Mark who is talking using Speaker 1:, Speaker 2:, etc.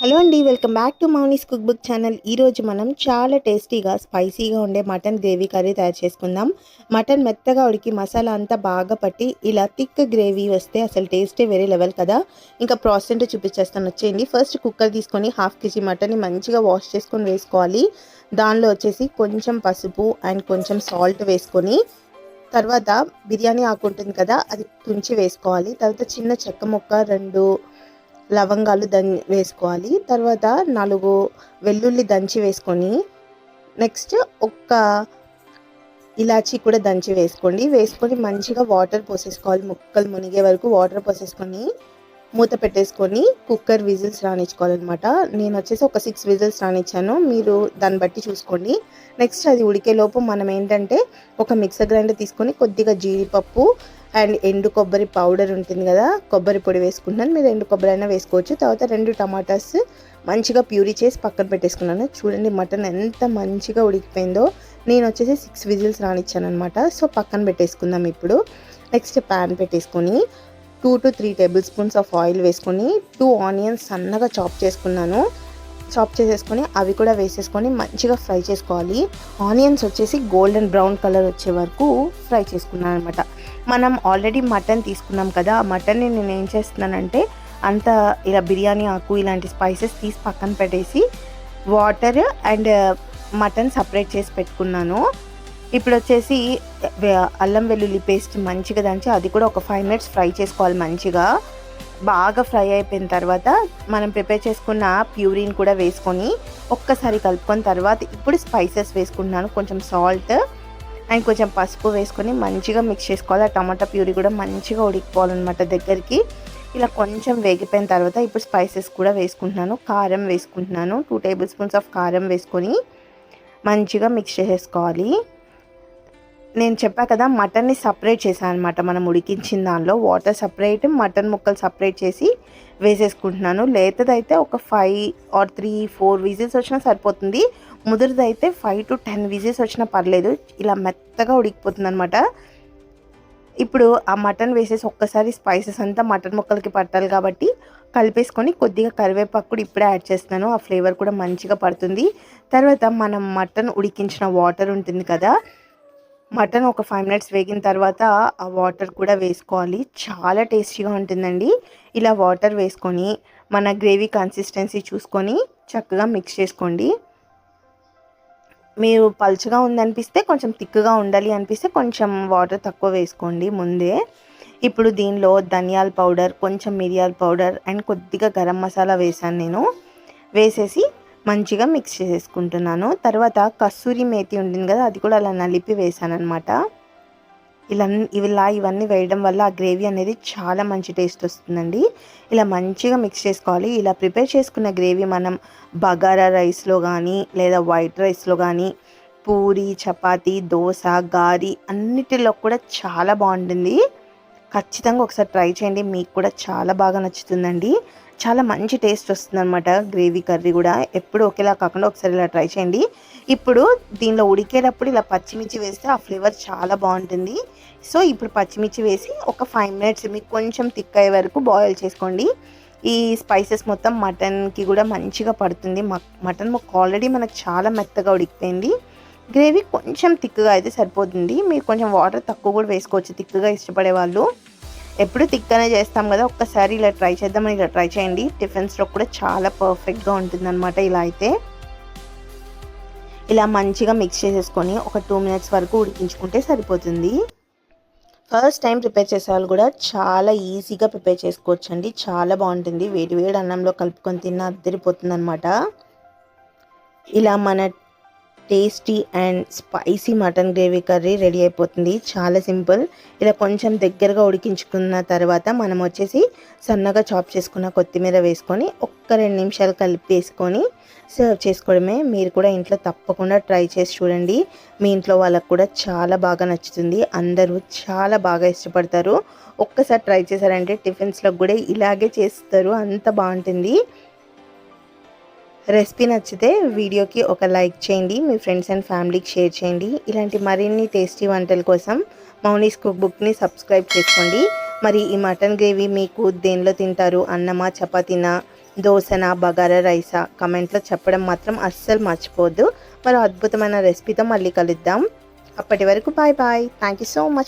Speaker 1: Hello అండి, welcome back to Mouni's cook book channel. ఈరోజు మనం చాలా టేస్టీగా స్పైసీగా ఉండే మటన్ గ్రేవీ కర్రీ తయారు చేసుకుందాం. మటన్ మెత్తగా ఉడికి మసాలా అంతా బాగా పట్టి ఇలా థిక్ గ్రేవీ వస్తే అసలు టేస్టే వేరే లెవెల్ కదా. ఇంకా ప్రాసెస్ ఏంటో చూపించేస్తాను, వచ్చేయండి. ఫస్ట్ కుక్కర్ తీసుకొని 1/2 kg మటన్ని మంచిగా వాష్ చేసుకొని వేసుకోవాలి. దానిలో వచ్చేసి కొంచెం పసుపు అండ్ కొంచెం సాల్ట్ వేసుకొని, తర్వాత బిర్యానీ ఆకు ఉంటుంది కదా, అది తుంచి వేసుకోవాలి. తర్వాత చిన్న చెక్క ముక్క, 2 లవంగాలు వేసుకోవాలి. తర్వాత 4 వెల్లుల్లి దంచి వేసుకొని, నెక్స్ట్ ఒక్క ఇలాచీ కూడా దంచి వేసుకొని మంచిగా వాటర్ పోసేసుకోవాలి. ముక్కలు మునిగే వరకు వాటర్ పోసేసుకొని మూత పెట్టేసుకొని కుక్కర్ విజిల్స్ రానిచ్చుకోవాలన్నమాట. నేను వచ్చేసి ఒక 6 విజిల్స్ రానిచ్చాను, మీరు దాన్ని బట్టి చూసుకోండి. నెక్స్ట్ అది ఉడికేలోపు మనం ఏంటంటే ఒక మిక్సర్ గ్రైండర్ తీసుకొని కొద్దిగా జీడిపప్పు అండ్ ఎండు కొబ్బరి పౌడర్ ఉంటుంది కదా, కొబ్బరి పొడి వేసుకుంటున్నాను. మీరు ఎండు కొబ్బరి అయినా వేసుకోవచ్చు. తర్వాత 2 టమాటాస్ మంచిగా ప్యూరీ చేసి పక్కన పెట్టేసుకున్నాను. చూడండి మటన్ ఎంత మంచిగా ఉడికిపోయిందో. నేను వచ్చేసి 6 విజిల్స్ రానిచ్చాను అనమాట. సో పక్కన పెట్టేసుకుందాం. ఇప్పుడు నెక్స్ట్ ప్యాన్ పెట్టేసుకొని 2 to 3 table spoons of oil వేసుకొని 2 ఆనియన్స్ సన్నగా చాప్ చేసేసుకొని అవి కూడా వేసేసుకొని మంచిగా ఫ్రై చేసుకోవాలి. ఆనియన్స్ వచ్చేసి గోల్డెన్ బ్రౌన్ కలర్ వచ్చే వరకు ఫ్రై చేసుకున్నాను అనమాట. మనం ఆల్రెడీ మటన్ తీసుకున్నాం కదా, ఆ మటన్ని నేను ఏం చేస్తున్నానంటే అంతా ఇలా బిర్యానీ ఆకు ఇలాంటి స్పైసెస్ తీసి పక్కన పెట్టేసి వాటర్ అండ్ మటన్ సపరేట్ చేసి పెట్టుకున్నాను. ఇప్పుడు వచ్చేసి అల్లం వెల్లుల్లి పేస్ట్ మంచిగా దంచి అది కూడా ఒక 5 minutes ఫ్రై చేసుకోవాలి. మంచిగా బాగా ఫ్రై అయిపోయిన తర్వాత మనం ప్రిపేర్ చేసుకున్న ప్యూరీని కూడా వేసుకొని ఒక్కసారి కలుపుకొని, తర్వాత ఇప్పుడు స్పైసెస్ వేసుకుంటున్నాను. కొంచెం సాల్ట్ అండ్ కొంచెం పసుపు వేసుకొని మంచిగా మిక్స్ చేసుకోవాలి. ఆ టమాటా ప్యూరీ కూడా మంచిగా ఉడికిపోవాలన్నమాట దగ్గరికి. ఇలా కొంచెం వేగిపోయిన తర్వాత ఇప్పుడు స్పైసెస్ కూడా వేసుకుంటున్నాను. కారం వేసుకుంటున్నాను. 2 టేబుల్ స్పూన్స్ ఆఫ్ కారం వేసుకొని మంచిగా మిక్స్ చేసేసుకోవాలి. నేను చెప్పా కదా, మటన్ని సపరేట్ చేశాను అనమాట. మనం ఉడికించిన దానిలో వాటర్ సపరేట్, మటన్ ముక్కలు సపరేట్ చేసి వేసేసుకుంటున్నాను. లేతదైతే ఒక 5 or 3-4 విజిల్స్ వచ్చినా సరిపోతుంది. ముదురుదైతే 5 to 10 విజిల్స్ వచ్చినా పర్లేదు. ఇలా మెత్తగా ఉడికిపోతుంది అనమాట. ఇప్పుడు ఆ మటన్ వేసేసి ఒక్కసారి స్పైసెస్ అంతా మటన్ ముక్కలకి పట్టాలి కాబట్టి కలిపేసుకొని కొద్దిగా కరివేపాకు కూడా ఇప్పుడే యాడ్ చేస్తున్నాను. ఆ ఫ్లేవర్ కూడా మంచిగా పడుతుంది. తర్వాత మనం మటన్ ఉడికించిన వాటర్ ఉంటుంది కదా, మటన్ ఒక 5 minutes వేగిన తర్వాత ఆ వాటర్ కూడా వేసుకోవాలి. చాలా టేస్టీగా ఉంటుందండి. ఇలా వాటర్ వేసుకొని మన గ్రేవీ కన్సిస్టెన్సీ చూసుకొని చక్కగా మిక్స్ చేసుకోండి. మీరు పలుచగా ఉందనిపిస్తే, కొంచెం థిక్గా ఉండాలి అనిపిస్తే కొంచెం వాటర్ తక్కువ వేసుకోండి ముందే. ఇప్పుడు దీనిలో ధనియాల పౌడర్, కొంచెం మిరియాల పౌడర్ అండ్ కొద్దిగా గరం మసాలా వేసాను నేను. వేసేసి మంచిగా మిక్స్ చేసేసుకుంటున్నాను. తర్వాత కస్తూరి మేతి ఉంటుంది కదా, అది కూడా అలా నలిపి వేసాను అనమాట. ఇవన్నీ వేయడం వల్ల ఆ గ్రేవీ అనేది చాలా మంచి టేస్ట్ వస్తుందండి. ఇలా మంచిగా మిక్స్ చేసుకోవాలి. ఇలా ప్రిపేర్ చేసుకున్న గ్రేవీ మనం బగారా రైస్లో కానీ లేదా వైట్ రైస్లో కానీ, పూరి, చపాతీ, దోశ, గారి అన్నిటిలో కూడా చాలా బాగుంటుంది. ఖచ్చితంగా ఒకసారి ట్రై చేయండి, మీకు కూడా చాలా బాగా నచ్చుతుందండి. చాలా మంచి టేస్ట్ వస్తుంది అనమాట గ్రేవీ కర్రీ కూడా. ఎప్పుడు ఒకేలా కాకుండా ఒకసారి ఇలా ట్రై చేయండి. ఇప్పుడు దీనిలో ఉడికేటప్పుడు ఇలా పచ్చిమిర్చి వేస్తే ఆ ఫ్లేవర్ చాలా బాగుంటుంది. సో ఇప్పుడు పచ్చిమిర్చి వేసి ఒక 5 minutes మీకు కొంచెం థిక్ అయ్యే వరకు బాయిల్ చేసుకోండి. ఈ స్పైసెస్ మొత్తం మటన్కి కూడా మంచిగా పడుతుంది. మటన్ ముక్క ఆల్రెడీ మనకు చాలా మెత్తగా ఉడికిపోయింది. గ్రేవీ కొంచెం థిక్గా అయితే సరిపోతుంది. మీరు కొంచెం వాటర్ తక్కువ కూడా వేసుకోవచ్చు థిక్గా ఇష్టపడే వాళ్ళు. ఎప్పుడు థిక్గానే చేస్తాం కదా, ఒక్కసారి ఇలా ట్రై చేద్దామని ఇలా ట్రై చేయండి. టిఫిన్స్లో కూడా చాలా పర్ఫెక్ట్గా ఉంటుందన్నమాట. ఇలా అయితే ఇలా మంచిగా మిక్స్ చేసేసుకొని ఒక 2 minutes వరకు ఉడికించుకుంటే సరిపోతుంది. ఫస్ట్ టైం ప్రిపేర్ చేసే వాళ్ళు కూడా చాలా ఈజీగా ప్రిపేర్ చేసుకోవచ్చు అండి. చాలా బాగుంటుంది. వేడి వేడి అన్నంలో కలుపుకొని తిన్న అద్దరిపోతుంది అనమాట. ఇలా మన tasty and spicy mutton gravy curry ready అయిపోతుంది. చాలా సింపుల్. ఇలా కొంచెం దగ్గరగా ఉడికించుకున్న తర్వాత మనం వచ్చేసి సన్నగా చాప్ చేసుకున్న కొత్తిమీర వేసుకొని ఒక్క 2 నిమిషాలు కలిపేసుకొని సర్వ్ చేసుకోవడమే. మీరు కూడా ఇంట్లో తప్పకుండా ట్రై చేసి చూడండి. మీ ఇంట్లో వాళ్ళకు కూడా చాలా బాగా నచ్చుతుంది. అందరూ చాలా బాగా ఇష్టపడతారు. ఒక్కసారి ట్రై చేశారంటే టిఫిన్స్లో కూడా ఇలాగే చేస్తారు, అంత బాగుంటుంది. రెసిపీ నచ్చితే వీడియోకి ఒక లైక్ చేయండి. మీ ఫ్రెండ్స్ అండ్ ఫ్యామిలీకి షేర్ చేయండి. ఇలాంటి మరిన్ని టేస్టీ వంటల కోసం మౌనీస్ కుక్ బుక్ని సబ్స్క్రైబ్ చేసుకోండి. మరి ఈ మటన్ గ్రేవీ మీకు దేనిలో తింటారు? అన్నమా, చపాతీనా, దోసనా, బగారా రైసా కమెంట్లో చెప్పడం మాత్రం అస్సలు మర్చిపోవద్దు. మరో అద్భుతమైన రెసిపీతో మళ్ళీ కలుద్దాం. అప్పటి వరకు bye bye. Thank you so much.